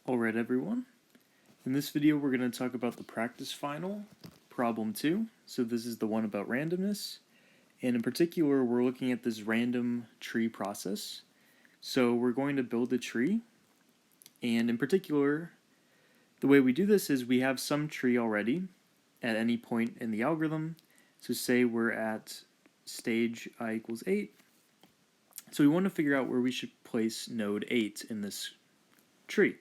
Alright everyone, in this video we're going to talk about the practice final, problem 2. So this is the one about randomness, and in particular we're looking at this random tree process. So we're going to build a tree, and in particular the way we do this is we have some tree already at any point in the algorithm. So say we're at stage I equals 8, so we want to figure out where we should place node 8 in this tree.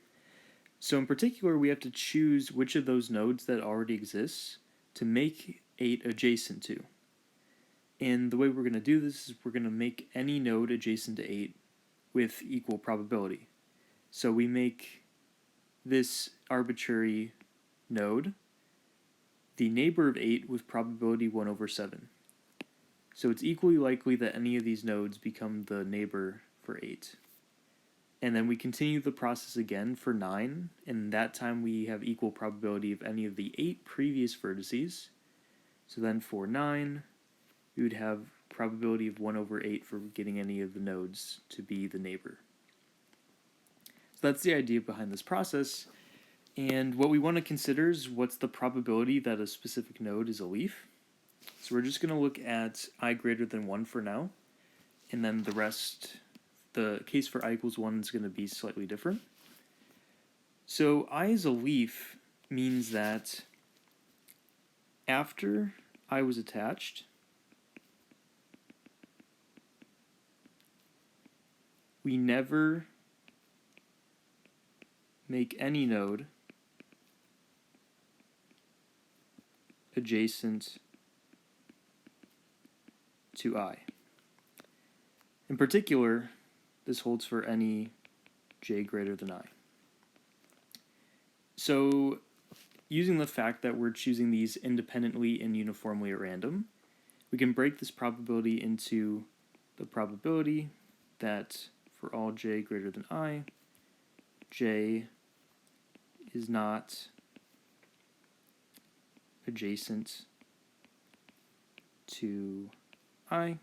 So in particular, we have to choose which of those nodes that already exists to make 8 adjacent to. And the way we're going to do this is we're going to make any node adjacent to 8 with equal probability. So we make this arbitrary node the neighbor of 8 with probability 1 over 7. So it's equally likely that any of these nodes become the neighbor for 8. And then we continue the process again for 9, and that time we have equal probability of any of the 8 previous vertices. So then for 9, we would have probability of 1 over 8 for getting any of the nodes to be the neighbor. So that's the idea behind this process, and what we want to consider is what's the probability that a specific node is a leaf. So we're just going to look at I greater than 1 for now, and then the rest. The case for I equals 1 is going to be slightly different. So I as a leaf means that after I was attached, we never make any node adjacent to I. In particular, this holds for any j greater than I. So, using the fact that we're choosing these independently and uniformly at random, we can break this probability into the probability that for all j greater than I, j is not adjacent to I.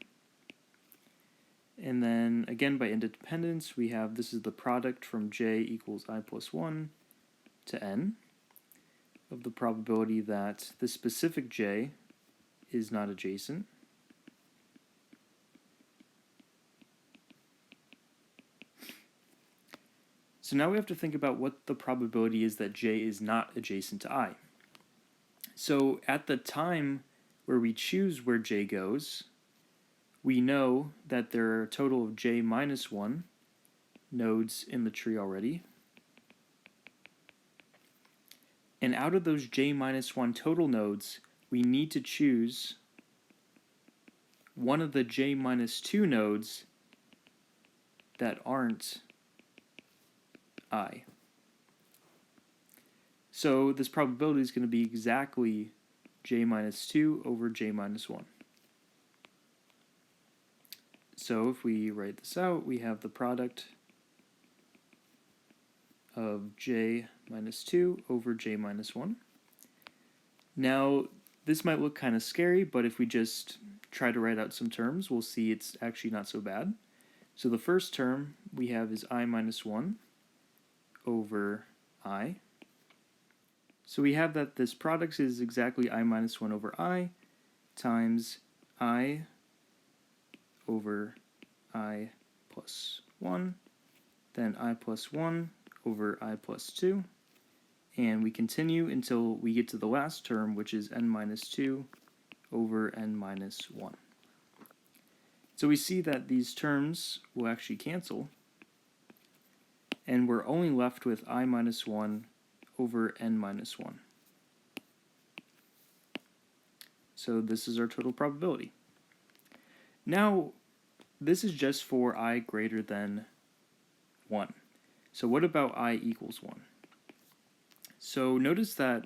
And then, again, by independence, we have this is the product from j equals I plus 1 to n of the probability that this specific j is not adjacent. So now we have to think about what the probability is that j is not adjacent to I. So at the time where we choose where j goes, we know that there are a total of j minus 1 nodes in the tree already. And out of those j minus 1 total nodes, we need to choose one of the j minus 2 nodes that aren't I. So this probability is going to be exactly j minus 2 over j minus 1. So if we write this out, we have the product of j minus 2 over j minus 1. Now, this might look kind of scary, but if we just try to write out some terms, we'll see it's actually not so bad. So the first term we have is I minus 1 over I. So we have that this product is exactly I minus 1 over I times I over I plus 1, then I plus 1 over I plus 2, and we continue until we get to the last term, which is n minus 2 over n minus 1. So we see that these terms will actually cancel, and we're only left with I minus 1 over n minus 1. So this is our total probability. Now, this is just for I greater than 1. So what about I equals 1? So notice that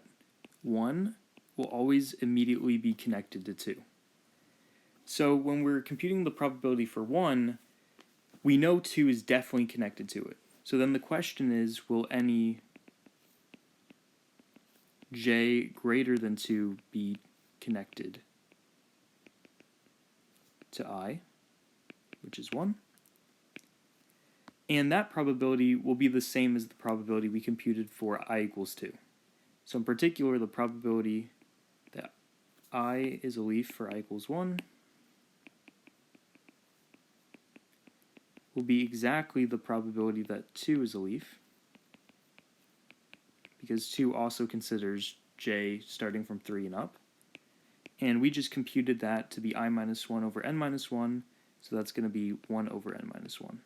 1 will always immediately be connected to 2. So when we're computing the probability for 1, we know 2 is definitely connected to it. So then the question is, will any j greater than 2 be connected to I, which is 1? And that probability will be the same as the probability we computed for I equals 2. So in particular, the probability that I is a leaf for I equals 1 will be exactly the probability that 2 is a leaf, because 2 also considers j starting from 3 and up. And we just computed that to be I minus 1 over n minus 1, so that's going to be 1 over n minus 1.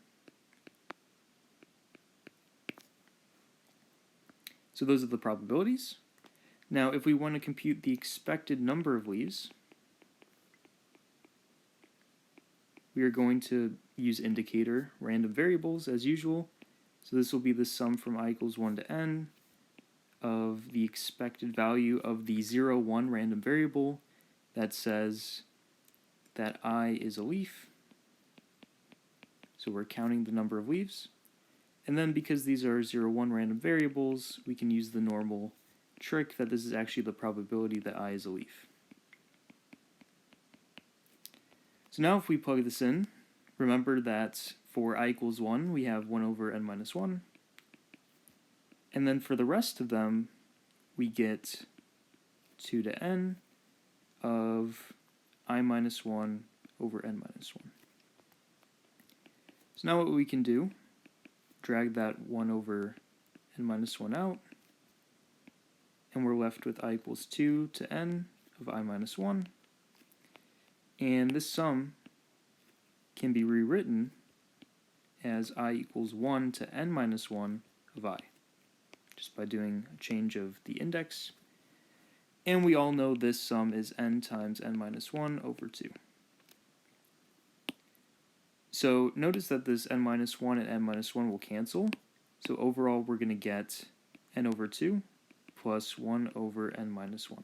So those are the probabilities. Now, if we want to compute the expected number of leaves, we are going to use indicator random variables as usual. So this will be the sum from I equals 1 to n of the expected value of the 0, 1 random variable that says that I is a leaf. So we're counting the number of leaves. And then because these are 0, 1 random variables, we can use the normal trick that this is actually the probability that I is a leaf. So now if we plug this in, remember that for I equals 1, we have 1 over n minus 1. And then for the rest of them, we get 2 to n of I minus 1 over n minus 1. So now what we can do, drag that 1 over n minus 1 out, and we're left with I equals 2 to n of I minus 1. And this sum can be rewritten as I equals 1 to n minus 1 of I, just by doing a change of the index. And we all know this sum is n times n minus 1 over 2. So notice that this n minus 1 and n minus 1 will cancel. So overall we're going to get n over 2 plus 1 over n minus 1.